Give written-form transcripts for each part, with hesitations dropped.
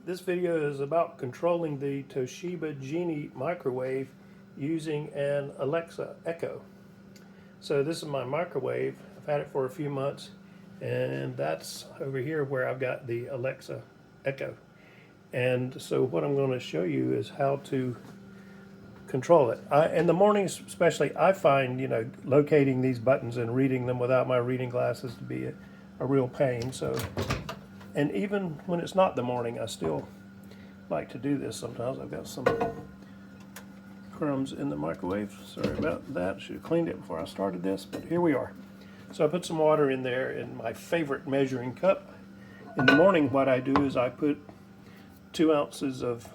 This video is about controlling the Toshiba Genie microwave using an Alexa Echo. So this is my microwave. I've had it for a few months, and that's over here where I've got the Alexa Echo. And so what I'm going to show you is how to control it. In the mornings especially, I find, locating these buttons and reading them without my reading glasses to be a real pain. So, and even when it's not the morning, I still like to do this sometimes. I've got some crumbs in the microwave. Sorry about that. Should have cleaned it before I started this, but here we are. So I put some water in there in my favorite measuring cup. In the morning, what I do is I put 2 ounces of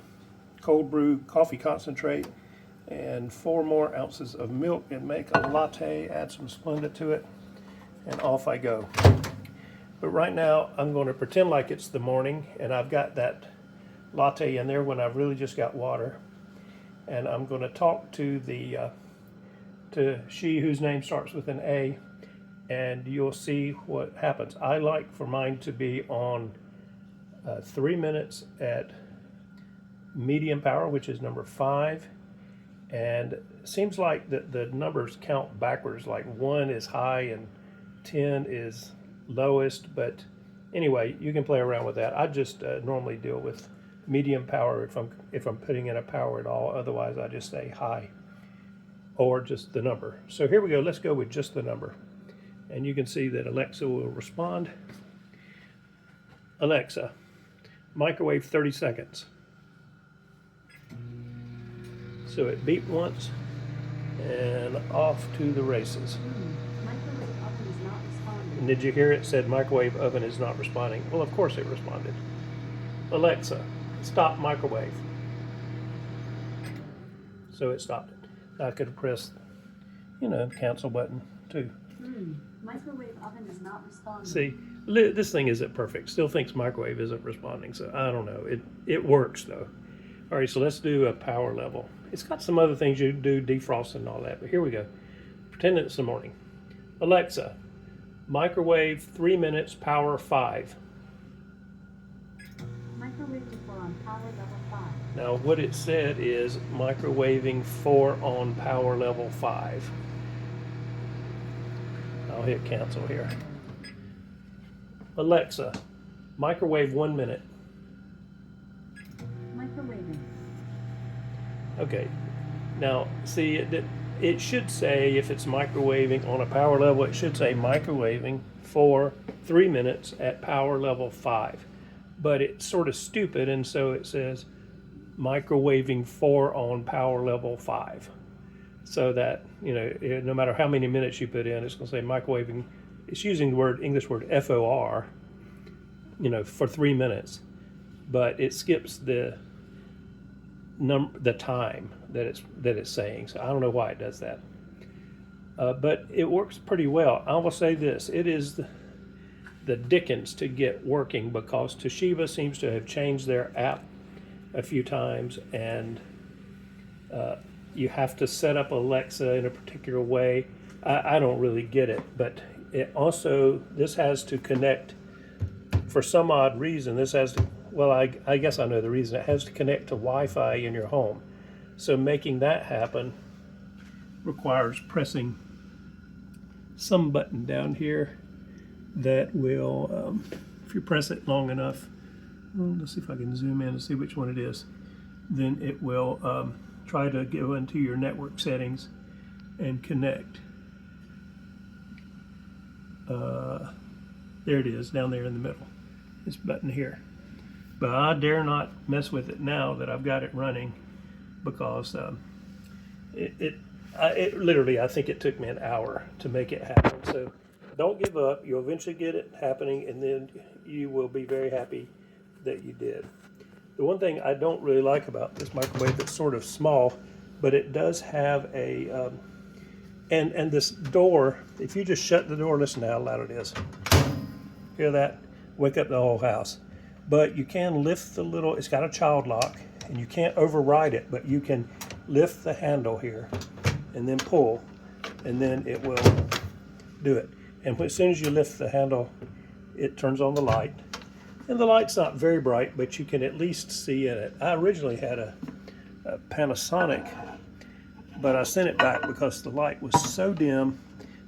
cold brew coffee concentrate and 4 more ounces of milk and make a latte, add some Splenda to it, and off I go. But right now I'm going to pretend like it's the morning and I've got that latte in there when I've really just got water, and I'm going to talk to to she whose name starts with an A, and you'll see what happens. I like for mine to be on 3 minutes at medium power, which is number 5, and it seems like the numbers count backwards, like 1 is high and 10 is lowest, but anyway, you can play around with that. I just normally deal with medium power if I'm putting in a power at all. Otherwise I just say high or just the number. So here we go. Let's go with just the number, and you can see that Alexa will respond. Alexa, microwave 30 seconds. So it beeped once and off to the races. Microwave oven is not responding. And did you hear it said microwave oven is not responding? Well, of course it responded. Alexa, stop microwave. So it stopped it. I could have pressed, cancel button too. Microwave oven is not responding. See, this thing isn't perfect. Still thinks microwave isn't responding, so I don't know. It works though. All right, so let's do a power level. It's got some other things you do, defrost and all that, but here we go. Pretend it's the morning. Alexa, microwave 3 minutes, power 5. Microwaving 4 on power level 5. Now what it said is microwaving 4 on power level 5. I'll hit cancel here. Alexa, microwave 1 minute. Microwaving. Okay, now see, it should say, if it's microwaving on a power level, it should say microwaving for 3 minutes at power level 5. But it's sort of stupid, and so it says microwaving 4 on power level 5. So that, no matter how many minutes you put in, it's going to say microwaving. It's using the English word FOR, for 3 minutes, but it skips the time that it's saying. So I don't know why it does that, but it works pretty well. I will say this: it is the dickens to get working, because Toshiba seems to have changed their app a few times, and you have to set up Alexa in a particular way. I don't really get it, but it also, this has to connect, for some odd reason, this has to, well, I guess I know the reason. It has to connect to Wi-Fi in your home. So making that happen requires pressing some button down here that will, if you press it long enough, let's see if I can zoom in and see which one it is, then it will try to go into your network settings and connect. There it is, down there in the middle, this button here. But I dare not mess with it now that I've got it running, because it literally, I think it took me an hour to make it happen. So don't give up. You'll eventually get it happening, and then you will be very happy that you did. The one thing I don't really like about this microwave, it's sort of small, but it does have a, and this door, if you just shut the door, listen to how loud it is. Hear that? Wake up the whole house. But you can lift the little, it's got a child lock, and you can't override it, but you can lift the handle here and then pull, and then it will do it. And as soon as you lift the handle, it turns on the light, And the light's not very bright, but you can at least see in it. I originally had a Panasonic, but I sent it back because the light was so dim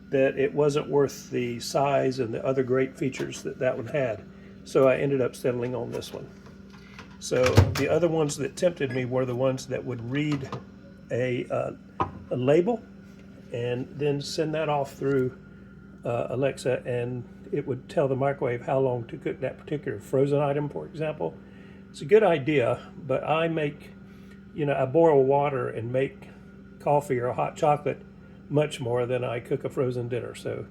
that it wasn't worth the size and the other great features that that one had. So I ended up settling on this one. So the other ones that tempted me were the ones that would read a label and then send that off through Alexa, and it would tell the microwave how long to cook that particular frozen item, for example. It's a good idea, but I make, I boil water and make coffee or hot chocolate much more than I cook a frozen dinner. So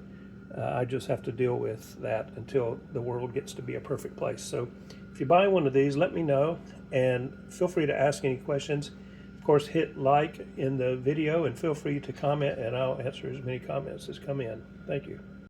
I just have to deal with that until the world gets to be a perfect place. So if you buy one of these, let me know, and feel free to ask any questions. Of course, hit like in the video and feel free to comment, and I'll answer as many comments as come in. Thank you.